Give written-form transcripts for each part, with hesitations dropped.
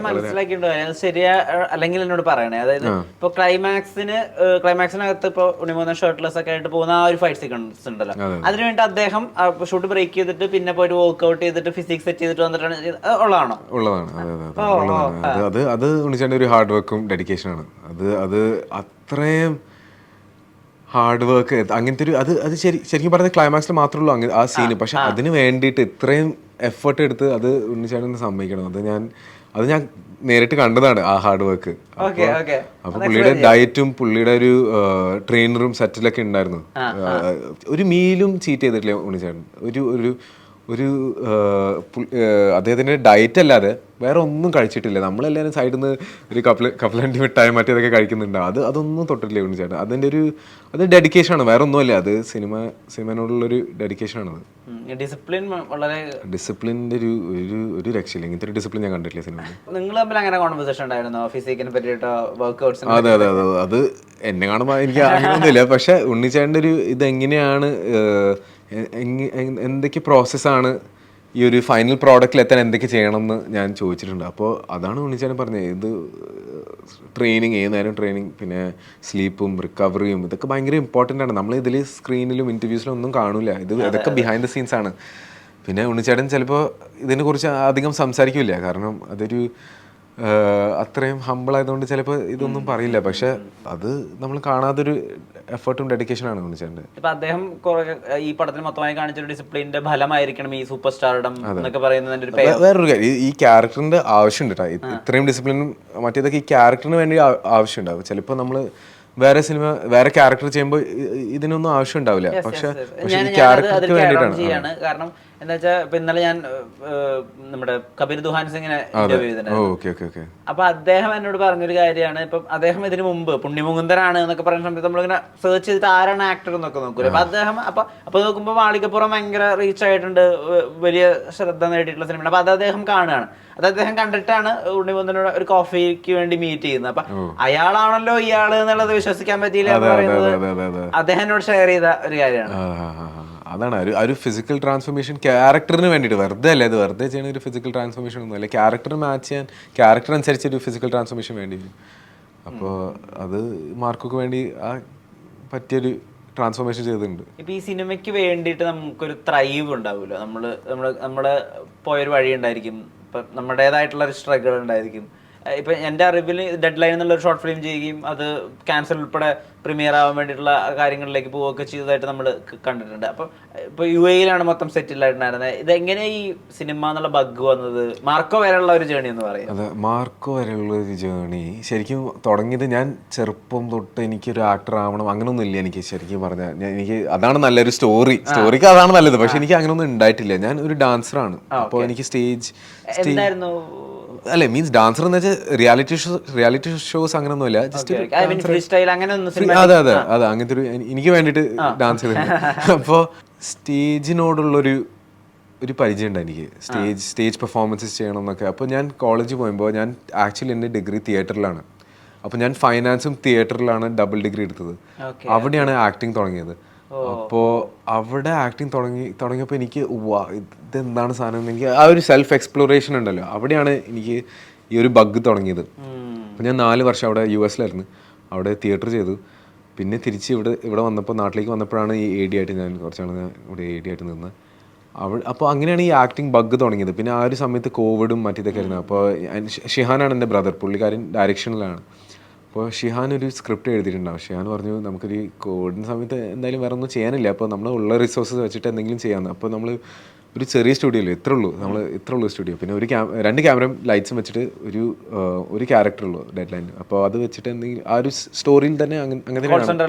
മനസ്സിലാക്കിയിട്ടുണ്ടോ ശരിയാ അല്ലെങ്കിൽ എന്നോട് പറയണേ. അതായത് ഇപ്പൊ ക്ലൈമാക്സിനകത്ത് ഇപ്പൊ ഉണ്ണിമൂന്നൻ ഷർട്ട്ലെസ് ഒക്കെ ആയിട്ട് പോകുന്ന ആ ഒരു ഫൈറ്റ് സീക്വൻസ് ഉണ്ടല്ലോ, അതിനുവേണ്ടി അദ്ദേഹം ഷൂട്ട് ബ്രേക്ക് ചെയ്തിട്ട് പിന്നെ പോയി വർക്ക്ഔട്ട് ചെയ്തിട്ട് ഫിസിക്സ് സെറ്റ് ചെയ്തിട്ട് വന്നിട്ടാണ് ഉള്ളതാണോ? ഉള്ളതാണ്. അത് ഉണ്ണിച്ചേട്ടൻ്റെ ഒരു ഹാർഡ് വർക്കും ഡെഡിക്കേഷനാണ്. അത് അത്രയും ഹാർഡ് വർക്ക് അങ്ങനത്തെ ഒരു അത് ശരിക്കും പറഞ്ഞാൽ ക്ലൈമാക്സിൽ മാത്രമേ ഉള്ളൂ ആ സീന്. പക്ഷെ അതിന് വേണ്ടിയിട്ട് ഇത്രയും എഫേർട്ട് എടുത്ത് അത് ഉണ്ണിച്ചേട്ടൻ സമ്മതിക്കണം. അത് ഞാൻ നേരിട്ട് കണ്ടതാണ് ആ ഹാർഡ് വർക്ക്. അപ്പൊ പുള്ളിയുടെ ഡയറ്റും പുള്ളിയുടെ ഒരു ട്രെയിനറും സെറ്റിലൊക്കെ ഉണ്ടായിരുന്നു. ഒരു മീലും ചീറ്റ് ചെയ്തിട്ടില്ല ഉണ്ണിച്ചേട്ടൻ. ഒരു അദ്ദേഹത്തിന്റെ ഡയറ്റ് അല്ലാതെ വേറെ ഒന്നും കഴിച്ചിട്ടില്ല. നമ്മളെല്ലാവരും സൈഡിൽ നിന്ന് ഒരു കപ്പലണ്ടി മിഠായി മറ്റേതൊക്കെ കഴിക്കുന്നുണ്ട്. അതൊന്നും തൊട്ടിട്ടില്ല ഉണ്ണിച്ചേട്ടൻ. അത് ഡെഡിക്കേഷനാണ്, വേറെ ഒന്നുമല്ല. അത് സിനിമയോടുള്ളൊരു ഡെഡിക്കേഷനാണത്. ഡിസിപ്ലിൻ്റെ ഒരു രക്ഷയില്ല. ഇങ്ങനത്തെ ഒരു ഡിസിപ്ലിൻ ഞാൻ കണ്ടിട്ടില്ല സിനിമയിൽ. നിങ്ങൾ തമ്മിൽ അങ്ങനെ കോൺവെർസേഷൻ ഉണ്ടായിരുന്നോ ഫിസിക്കിനെ പറ്റിയിട്ടോ വർക്ക്ഔട്ട്സ്? അതെ. അത് എന്നെ കാണുമ്പോൾ എനിക്ക് അങ്ങനെയൊന്നുമില്ല. പക്ഷെ ഉണ്ണിച്ചേട്ടൻ്റെ ഒരു ഇതെങ്ങനെയാണ്, എന്തൊക്കെ പ്രോസസ്സാണ് ഈ ഒരു ഫൈനൽ പ്രോഡക്റ്റിൽ എത്താൻ എന്തൊക്കെ ചെയ്യണമെന്ന് ഞാൻ ചോദിച്ചിട്ടുണ്ട്. അപ്പോൾ അതാണ് ഉണ്ണിച്ചേട്ടൻ പറഞ്ഞത്. ഇത് ട്രെയിനിങ്, ഏത് നേരം ട്രെയിനിങ്, പിന്നെ സ്ലീപ്പും റിക്കവറിയും ഇതൊക്കെ ഭയങ്കര ഇമ്പോർട്ടൻ്റ് ആണ്. നമ്മൾ ഇതിൽ സ്ക്രീനിലും ഇൻ്റർവ്യൂസിലും ഒന്നും കാണില്ല. ഇതൊക്കെ ബിഹൈൻഡ് ദ സീൻസ് ആണ്. പിന്നെ ഉണ്ണിച്ചേട്ടൻ ചിലപ്പോൾ ഇതിനെക്കുറിച്ച് അധികം സംസാരിക്കില്ല. കാരണം അതൊരു അത്രയും ഹമ്പിളായതുകൊണ്ട് ചിലപ്പോൾ ഇതൊന്നും പറയില്ല. പക്ഷെ അത് നമ്മൾ കാണാതൊരു എഫേർട്ടും ഡെഡിക്കേഷനാണ് ഉണ്ണിച്ചേട്ടൻ്റെ. ഇപ്പൊ അദ്ദേഹം ഈ പടത്തിൽ മൊത്തമായി കാണിച്ചൊരു ഡിസിപ്ലിന്റെ ഫലമായിരിക്കണം ഈ സൂപ്പർ സ്റ്റാർഡം എന്നൊക്കെ പറയുന്നതിന്റെ വേറൊരു കാര്യം, ഈ ക്യാരക്ടറിന്റെ ആവശ്യമുണ്ട് കേട്ടോ. ഇത്രയും ഡിസിപ്ലിനും മറ്റേതൊക്കെ ഈ ക്യാരക്ടറിന് വേണ്ടി ആവശ്യമുണ്ടാവും. ചിലപ്പോൾ നമ്മൾ വേറെ ക്യാരക്ടർ ചെയ്യുമ്പോൾ ഇതിനൊന്നും ആവശ്യം ഉണ്ടാവില്ല. പക്ഷെ ഈ ക്യാരക്ടർക്ക് വേണ്ടിയിട്ടാണ്. കാരണം എന്താ വെച്ചാൽ ഇപ്പൊ ഇന്നലെ ഞാൻ നമ്മുടെ കബീർ ദുഹാൻ സിംഗിനെ ഇന്റർവ്യൂ ചെയ്തിട്ടുണ്ടായിരുന്നു. അപ്പൊ അദ്ദേഹം എന്നോട് പറഞ്ഞൊരു കാര്യമാണ്, ഇപ്പൊ അദ്ദേഹം ഇതിനു മുമ്പ് പുണ്യമുകുന്ദനാണ് എന്നൊക്കെ പറയുന്ന സമയത്ത് നമ്മളിങ്ങനെ സെർച്ച് ചെയ്തിട്ട് ആരാണ് ആക്ടർ എന്നൊക്കെ നോക്കൂല. അപ്പൊ അദ്ദേഹം അപ്പൊ നോക്കുമ്പോൾ മാളികപ്പുറം ഭയങ്കര റീച്ച് ആയിട്ടുണ്ട്, വലിയ ശ്രദ്ധ നേടിയിട്ടുള്ള സിനിമയാണ്. അപ്പൊ അത് അദ്ദേഹം കാണുകയാണ്. അത് അദ്ദേഹം കണ്ടിട്ടാണ് ഉണ്ണിമുകുന്ദനോട് ഒരു കോഫിക്ക് വേണ്ടി മീറ്റ് ചെയ്യുന്നത്. അപ്പൊ അയാളാണല്ലോ ഇയാള് എന്നുള്ളത് വിശ്വസിക്കാൻ പറ്റിയില്ല എന്ന് പറയുന്നത് അദ്ദേഹം എന്നോട് ഷെയർ ചെയ്ത ഒരു കാര്യമാണ്. അതാണ് ഒരു ഫിസിക്കൽ ട്രാൻസ്ഫോർമേഷൻ ക്യാരക്ടറിന് വേണ്ടിയിട്ട്. വെറുതെ അല്ലേ, അത് വെറുതെ ചെയ്യുന്ന ഒരു ഫിസിക്കൽ ട്രാൻസ്ഫോർമേഷൻ ഒന്നും അല്ല. ക്യാരക്ടറിന് മാച്ച് ചെയ്യാൻ ക്യാരക്ടർ അനുസരിച്ച് ഒരു ഫിസിക്കൽ ട്രാൻസ്ഫോർമേഷൻ വേണ്ടി വരും. അപ്പോൾ അത് മാർക്കൊക്കെ വേണ്ടി പറ്റിയൊരു ട്രാൻസ്ഫോർമേഷൻ ചെയ്തിട്ടുണ്ട്. ഇപ്പൊ ഈ സിനിമയ്ക്ക് വേണ്ടിയിട്ട് നമുക്കൊരു ത്രൈവ് ഉണ്ടാവുമല്ലോ. നമ്മള് പോയൊരു വഴി ഉണ്ടായിരിക്കും, ഇപ്പൊ നമ്മുടേതായിട്ടുള്ള ഒരു സ്ട്രഗിൾ ഉണ്ടായിരിക്കും. ഇപ്പൊ എന്റെ അറിവിൽ ഡെഡ് ലൈൻ എന്നുള്ള ഒരു ഷോർട്ട് ഫിലിം ചെയ്യുകയും അത് ക്യാൻസർ ഉൾപ്പെടെ പ്രീമിയർ ആവാൻ വേണ്ടിയിട്ടുള്ള കാര്യങ്ങളിലേക്ക് പോവുകയൊക്കെ ചെയ്തതായിട്ട് നമ്മൾ കണ്ടിട്ടുണ്ട്. അപ്പൊ ഇപ്പൊ UAE-ലാണ് മൊത്തം സെറ്റിൽ ആയിട്ടുണ്ടായിരുന്നത്. ഇതെങ്ങനെ ഈ സിനിമ എന്നുള്ള ബഗ് വന്നത്? മാർക്കോ വരെയുള്ള ഒരു ജേണി എന്ന് പറയും. അതെ, മാർക്കോ വരെയുള്ള ഒരു ജേണി ശരിക്കും തുടങ്ങിയത് ഞാൻ ചെറുപ്പം തൊട്ട് എനിക്കൊരു ആക്ടർ ആവണം അങ്ങനൊന്നും ഇല്ല. എനിക്ക് ശരിക്കും പറഞ്ഞാൽ എനിക്ക് അതാണ് നല്ലൊരു സ്റ്റോറിക്ക് അതാണ് നല്ലത്. പക്ഷെ എനിക്ക് അങ്ങനൊന്നും ഉണ്ടായിട്ടില്ല. ഞാൻ ഒരു ഡാൻസറാണ്. അപ്പോൾ എനിക്ക് സ്റ്റേജ് അല്ലെ മീൻസ് ഡാൻസർ എന്ന് വെച്ചാൽ റിയാലിറ്റി ഷോസ് അങ്ങനൊന്നും ഇല്ല. ജസ്റ്റ് അതെ അങ്ങനത്തെ ഒരു എനിക്ക് വേണ്ടിയിട്ട് ഡാൻസ് ചെയ്തിട്ടുണ്ട്. അപ്പോൾ സ്റ്റേജിനോടുള്ളൊരു പരിചയം ഉണ്ട് എനിക്ക്. സ്റ്റേജ് പെർഫോമൻസസ് ചെയ്യണം എന്നൊക്കെ. അപ്പോൾ ഞാൻ കോളേജിൽ പോകുമ്പോൾ ഞാൻ ആക്ച്വലി എൻ്റെ ഡിഗ്രി തിയേറ്ററിലാണ്. അപ്പോൾ ഞാൻ ഫൈനാൻസും തിയേറ്ററിലാണ് ഡബിൾ ഡിഗ്രി എടുത്തത്. അവിടെയാണ് ആക്ടിങ് തുടങ്ങിയത്. അപ്പോൾ അവിടെ ആക്ടിങ് തുടങ്ങിയപ്പോൾ എനിക്ക് ഇതെന്താണ് സാധനം എന്ന് എനിക്ക് ആ ഒരു സെൽഫ് എക്സ്പ്ലോറേഷൻ ഉണ്ടല്ലോ, അവിടെയാണ് എനിക്ക് ഈ ഒരു ബഗ് തുടങ്ങിയത്. അപ്പോൾ ഞാൻ 4 വർഷം അവിടെ US-ലായിരുന്നു. അവിടെ തിയേറ്റർ ചെയ്തു. പിന്നെ തിരിച്ച് ഇവിടെ വന്നപ്പോൾ നാട്ടിലേക്ക് വന്നപ്പോഴാണ് ഈ AD ആയിട്ട് ഞാൻ കുറച്ചാണ് ഇവിടെ AD ആയിട്ട് നിന്നത്. അപ്പോൾ അങ്ങനെയാണ് ഈ ആക്ടിങ് ബഗ് തുടങ്ങിയത്. പിന്നെ ആ ഒരു സമയത്ത് കോവിഡും മറ്റേതൊക്കെ ആയിരുന്നു. അപ്പോൾ ഷിഹാനാണ് എൻ്റെ ബ്രദർ, പുള്ളിക്കാരൻ ഡയറക്ഷനിലാണ്. അപ്പോൾ ഷിഹാൻ ഒരു സ്ക്രിപ്റ്റ് എഴുതിയിട്ടുണ്ടാവും. ഷിഹാൻ പറഞ്ഞു നമുക്കൊരു കോവിഡിൻ്റെ സമയത്ത് എന്തായാലും വേറെ ഒന്നും ചെയ്യാനില്ല, അപ്പോൾ നമ്മൾ ഉള്ള റിസോഴ്സസ് വെച്ചിട്ട് എന്തെങ്കിലും ചെയ്യാമെന്ന്. അപ്പോൾ നമ്മൾ ഒരു ചെറിയ സ്റ്റുഡിയോയിൽ ഇത്ര ഉള്ളൂ സ്റ്റുഡിയോ. പിന്നെ 2 ക്യാമറയും ലൈറ്റ്സും വെച്ചിട്ട് ഒരു ക്യാരക്ടറുള്ളൂ ഡെഡ് ലൈൻ. അപ്പോൾ അത് വെച്ചിട്ട് എന്തെങ്കിലും ആ ഒരു സ്റ്റോറിയിൽ തന്നെ അങ്ങനെ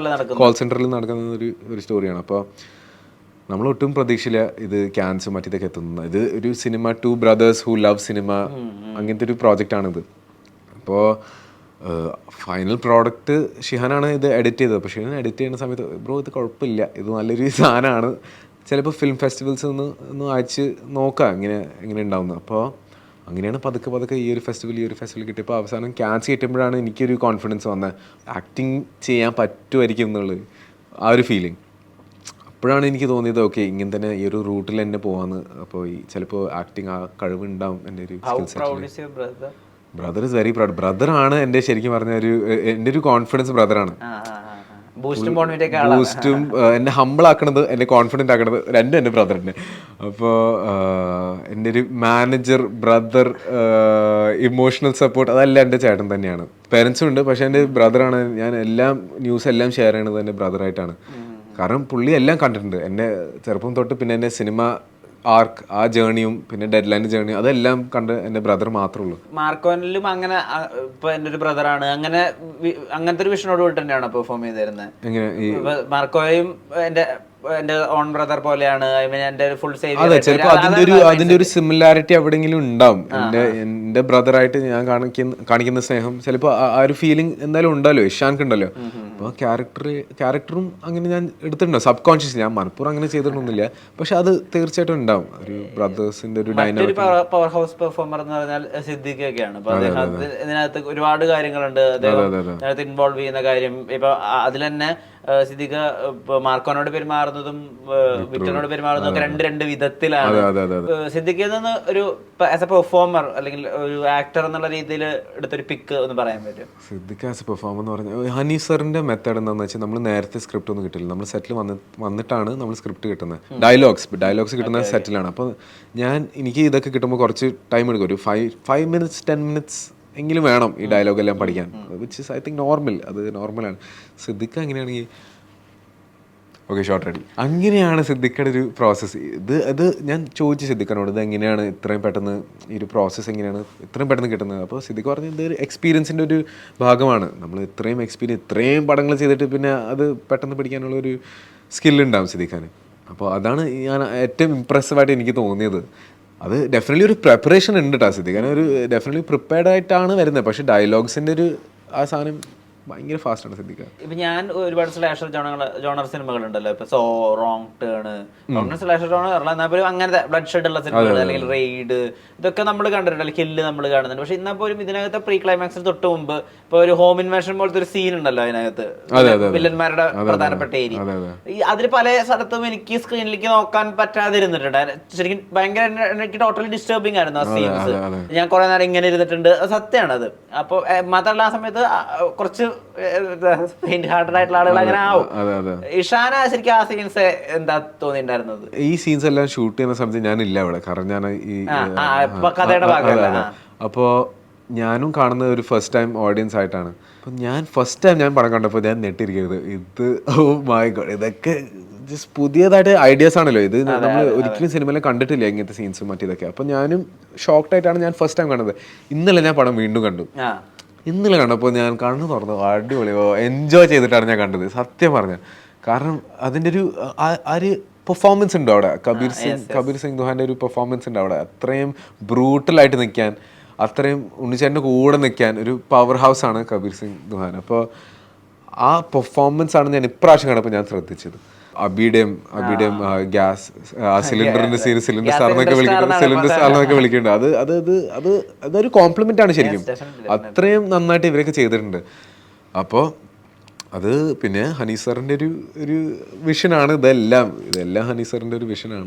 കോൾ സെൻറ്ററിൽ നടക്കുന്ന ഒരു സ്റ്റോറിയാണ്. അപ്പോൾ നമ്മൾ ഒട്ടും പ്രതീക്ഷയില്ല ഇത് ക്യാൻസർ മറ്റേതൊക്കെ എത്തുന്നത്. ഇത് ഒരു cinema, 2 brothers who love cinema, അങ്ങനത്തെ ഒരു പ്രോജക്റ്റാണിത്. അപ്പോൾ ഫൈനൽ പ്രോഡക്റ്റ് ഷിഹാനാണ് ഇത് എഡിറ്റ് ചെയ്തത്. അപ്പോൾ ഷിഹാൻ എഡിറ്റ് ചെയ്യുന്ന സമയത്ത് ബ്രോ ഇത് കുഴപ്പമില്ല, ഇത് നല്ലൊരു സാധനമാണ്, ചിലപ്പോൾ ഫിലിം ഫെസ്റ്റിവൽസ് ഒന്ന് അയച്ച് നോക്കാം എങ്ങനെ ഉണ്ടാവുന്നത്. അപ്പോൾ അങ്ങനെയാണ് പതുക്കെ ഈ ഒരു ഫെസ്റ്റിവൽ കിട്ടിയപ്പോൾ അവസാനം ക്യാൻസർ കിട്ടുമ്പോഴാണ് എനിക്കൊരു കോൺഫിഡൻസ് വന്നത്, ആക്ടിങ് ചെയ്യാൻ പറ്റുമായിരിക്കും എന്നുള്ളത് ആ ഒരു ഫീലിംഗ്. അപ്പോഴാണ് എനിക്ക് തോന്നിയത് ഓക്കെ ഇങ്ങനെ തന്നെ ഈ ഒരു റൂട്ടിൽ തന്നെ പോകാമെന്ന്. അപ്പോൾ ചിലപ്പോൾ ആക്ടിങ് ആ കഴിവുണ്ടാവും എൻ്റെ ഒരു സ്കിൽ സെറ്റിൽ. Brother is very proud. ബ്രദറാണ് എൻ്റെ ശരിക്കും പറഞ്ഞ എൻ്റെ ഒരു കോൺഫിഡൻസ് ബ്രദറാണ്. ബൂസ്റ്റും ബൂസ്റ്റും എന്നെ ഹമ്പിൾ ആക്കണത്, എന്നെ കോൺഫിഡൻ്റ് ആക്കണത് രണ്ടും എൻ്റെ ബ്രദറിൻ്റെ. അപ്പോൾ എൻ്റെ ഒരു മാനേജർ, ബ്രദർ, ഇമോഷണൽ സപ്പോർട്ട് അതെല്ലാം എൻ്റെ ചേട്ടൻ തന്നെയാണ്. പേരൻസും ഉണ്ട്, പക്ഷേ എൻ്റെ ബ്രദറാണ്. ഞാൻ എല്ലാം ന്യൂസ് എല്ലാം ഷെയർ ചെയ്യണത് എൻ്റെ ബ്രദറായിട്ടാണ്. കാരണം പുള്ളി എല്ലാം കണ്ടിട്ടുണ്ട് എന്നെ ചെറുപ്പം തൊട്ട്. പിന്നെ എൻ്റെ സിനിമ ആർക്ക്, ആ ജേണിയും പിന്നെ ഡെഡ് ലൈൻ ജേണിയും അതെല്ലാം കണ്ട് എൻ്റെ ബ്രദർ മാത്രമേ ഉള്ളൂ. മാർക്കോനിലും അങ്ങനെ ഇപ്പൊ എൻ്റെ ഒരു ബ്രദറാണ് അങ്ങനത്തെ ഒരു വിഷനോട് കൂടി തന്നെയാണ് പെർഫോം ചെയ്തിരുന്നത്. എങ്ങനെ ഈ മാർക്കോയും എന്റെ ഓൺ ബ്രദർ പോലെയാണ്. എന്റെ ഫുൾ സേവ്. അതെ, ചിലപ്പോൾ അതിന്റെ ഒരു സിമിലാരിറ്റി എവിടെയെങ്കിലും ഉണ്ടാവും. എൻ്റെ ബ്രദറായിട്ട് ഞാൻ കാണിക്കുന്ന സ്നേഹം ചിലപ്പോൾ ആ ഒരു ഫീലിംഗ് എന്തായാലും ഉണ്ടല്ലോ. ഇഷാൻക്ക് ഉണ്ടല്ലോ. അപ്പോൾ ക്യാരക്ടറും അങ്ങനെ ഞാൻ എടുത്തിട്ടുണ്ടോ സബ് കോൺഷ്യസ്. ഞാൻ മനഃപൂർവ്വം അങ്ങനെ ചെയ്തിട്ടൊന്നുമില്ല, പക്ഷെ അത് തീർച്ചയായിട്ടും ഉണ്ടാവും ഒരു ബ്രദേഴ്സിന്റെ ഒരു ഡൈനാമിക്. പവർ ഹൗസ് പെർഫോമർ എന്ന് പറഞ്ഞാൽ സിദ്ദിഖൊക്കെയാണ്. അപ്പൊ ഇതിനകത്ത് ഒരുപാട് കാര്യങ്ങളുണ്ട് അദ്ദേഹം ഇൻവോൾവ് ചെയ്യുന്ന കാര്യം. ഇപ്പൊ അതിൽ തന്നെ സിദ്ദിഖ് മാർക്കോനോട് പെരുമാറുന്നതും വിക്ടറിനോട് പെരുമാറുന്നതും ഒക്കെ രണ്ട് വിധത്തിലാണ്. സിദ്ദിഖിൽ നിന്ന് ഒരു ആസ് എ പെർഫോമർ അല്ലെങ്കിൽ ഒരു ആക്ടർ എന്നുള്ള രീതിയിൽ എടുത്തൊരു പിക്ക് ഒന്ന് പറയാൻ പറ്റും? സിദ്ദിഖ് ആസ് എ പെർഫോമർ എന്ന് പറഞ്ഞാൽ ഹനീഫ് സാറിന്റെ മെത്തേഡ് എന്താണെന്ന് വെച്ചാൽ നമ്മൾ നേരത്തെ സ്ക്രിപ്റ്റ് ഒന്നും കിട്ടില്ല. നമ്മൾ സെറ്റിൽ വന്നിട്ടാണ് നമ്മൾ സ്ക്രിപ്റ്റ് കിട്ടുന്നത്. ഡയലോഗ്സ് കിട്ടുന്ന സെറ്റിലാണ്. അപ്പോൾ എനിക്ക് ഇതൊക്കെ കിട്ടുമ്പോൾ കുറച്ച് ടൈം എടുക്കും. ഒരു 5 minutes 10 minutes എങ്കിലും വേണം ഈ ഡയലോഗ് എല്ലാം പഠിക്കാൻ. Which is I think normal. അത് നോർമലാണ്. സിദ്ദിഖ് അങ്ങനെയാണെങ്കിൽ ഓക്കെ ഷോർട്ട് റെഡി. അങ്ങനെയാണ് സിദ്ദിഖയുടെ ഒരു പ്രോസസ്സ്. അത് ഞാൻ ചോദിച്ചു സിദ്ദിഖിനോട്, ഇത് എങ്ങനെയാണ് ഇത്രയും പെട്ടെന്ന് ഈ ഒരു പ്രോസസ്സ് എങ്ങനെയാണ് ഇത്രയും പെട്ടെന്ന് കിട്ടുന്നത്? അപ്പോൾ സിദ്ദിഖ് പറഞ്ഞു, ഇത് എക്സ്പീരിയൻസിൻ്റെ ഒരു ഭാഗമാണ്. നമ്മൾ ഇത്രയും പടങ്ങൾ ചെയ്തിട്ട് പിന്നെ അത് പെട്ടെന്ന് പഠിക്കാനുള്ളൊരു സ്കില്ലുണ്ടാവും സിദ്ദിഖാന്. അപ്പോൾ അതാണ് ഞാൻ ഏറ്റവും ഇമ്പ്രസീവായിട്ട് എനിക്ക് തോന്നിയത്. അത് ഡെഫിനറ്റ്ലി ഒരു പ്രിപ്പറേഷൻ ഉണ്ട് കേട്ടോ സിദ്ദിഖ്. കാരണം ഒരു ഡെഫിനറ്റ്ലി പ്രിപ്പയർഡ് ആയിട്ടാണ് വരുന്നത്. പക്ഷേ ഡയലോഗ്സിൻ്റെ ഒരു ആ സാധനം ഭയങ്കര ഫാസ്റ്റാണ് സിദ്ദിഖ്. ഇപ്പൊ ഞാൻ ഒരുപാട് സ്ലാഷർ ജോണർ സിനിമകളുണ്ടല്ലോ. ഇപ്പൊ so, Wrong Turn, slasher genre എന്നാൽ പോലും അങ്ങനത്തെ ബ്ലഡ് ഷെഡ് ഉള്ള സിനിമകൾ അല്ലെങ്കിൽ റെയ്ഡ് ഇതൊക്കെ നമ്മൾ കണ്ടിട്ടുണ്ട്. കില്ല് നമ്മൾ കാണുന്നുണ്ട്. പക്ഷെ എന്നാൽ പോലും ഇതിനകത്ത് പ്രീ ക്ലൈമാക്സിന് തൊട്ട് മുമ്പ് ഇപ്പൊ ഒരു ഹോം ഇൻവേഷൻ പോലത്തെ ഒരു സീൻ ഉണ്ടല്ലോ അതിനകത്ത്, വില്ലന്മാരുടെ പ്രധാനപ്പെട്ട ഏരിയ. അതിൽ പല സ്ഥലത്തും എനിക്ക് സ്ക്രീനിലേക്ക് നോക്കാൻ പറ്റാതിരുന്നിട്ടുണ്ട്. ശരിക്കും ഭയങ്കര എനിക്ക് ടോട്ടലി ഡിസ്റ്റർബിങ് ആയിരുന്നു ആ സീൻസ്. ഞാൻ കുറെ നേരം ഇങ്ങനെ ഇരുന്നിട്ടുണ്ട്. സത്യമാണ് അത്. അപ്പൊ മാത്രമല്ല ആ സമയത്ത് കുറച്ച് ഹാർട്ടഡ് ആയിട്ടുള്ള ആളുകൾ അങ്ങനെ ആവും. ഇഷാന ശരിക്കും ആ സീൻസ് എന്താ തോന്നിയിട്ടുണ്ടായിരുന്നത്? ഈ സീൻസ് എല്ലാം ഷൂട്ട് ചെയ്യുന്ന സമയത്ത് ഞാനില്ല അവിടെ. കാരണം ഞാൻ ഈ കഥയുടെ ഭാഗമല്ല. അപ്പോൾ ഞാനും കാണുന്നത് ഒരു ഫസ്റ്റ് ടൈം ഓഡിയൻസ് ആയിട്ടാണ്. അപ്പം ഫസ്റ്റ് ടൈം ഞാൻ പടം കണ്ടപ്പോൾ ഞാൻ നെട്ടിരിക്കരുത്. ഇത് ഓ മൈ ഗോഡ്, ഇതൊക്കെ ജസ്റ്റ് പുതിയതായിട്ട് ഐഡിയാസ് ആണല്ലോ. ഇത് നമ്മൾ ഒരിക്കലും സിനിമയിൽ കണ്ടിട്ടില്ല ഇങ്ങനത്തെ സീൻസും മറ്റേതൊക്കെ. അപ്പം ഞാനും ഷോക്ക്ഡ് ആയിട്ടാണ് ഞാൻ ഫസ്റ്റ് ടൈം കണ്ടത്. ഇന്നലെ ഞാൻ പടം വീണ്ടും കണ്ടു. ഇന്നലെ കണ്ടപ്പോൾ ഞാൻ കണ്ണു തുറന്നു, അടിപൊളിയോ എൻജോയ് ചെയ്തിട്ടാണ് ഞാൻ കണ്ടത് സത്യം പറഞ്ഞ. കാരണം അതിൻ്റെ ഒരു പെർഫോമൻസ് ഉണ്ട് അവിടെ. കബീർ സിംഗ് ദുഹാൻ്റെ ഒരു പെർഫോമൻസ് ഉണ്ട് അവിടെ. അത്രയും ബ്രൂട്ടലായിട്ട് നിൽക്കാൻ, അത്രയും ഉണ്ണിച്ചേട്ടൻ്റെ കൂടെ നിൽക്കാൻ ഒരു പവർ ഹൗസ് ആണ് കബീർ സിംഗ് ദുഹാൻ. അപ്പോൾ ആ പെർഫോമൻസ് ആണ് ഞാൻ ഇപ്രാവശ്യം കണ്ടപ്പോൾ ഞാൻ ശ്രദ്ധിച്ചത്. അബിയുടെയും ഗ്യാസ് സിലിണ്ടറിന്റെ സിലിണ്ടർ സാറിനൊക്കെ വിളിക്കുന്നുണ്ട്. അതൊരു കോംപ്ലിമെന്റ് ആണ് ശരിക്കും. അത്രയും നന്നായിട്ട് ഇവരൊക്കെ ചെയ്തിട്ടുണ്ട്. അപ്പോൾ അത് പിന്നെ ഹനീസ് സാറിന്റെ ഒരു വിഷനാണ്. ഇതെല്ലാം ഹനീസ് സാറിന്റെ ഒരു വിഷനാണ്.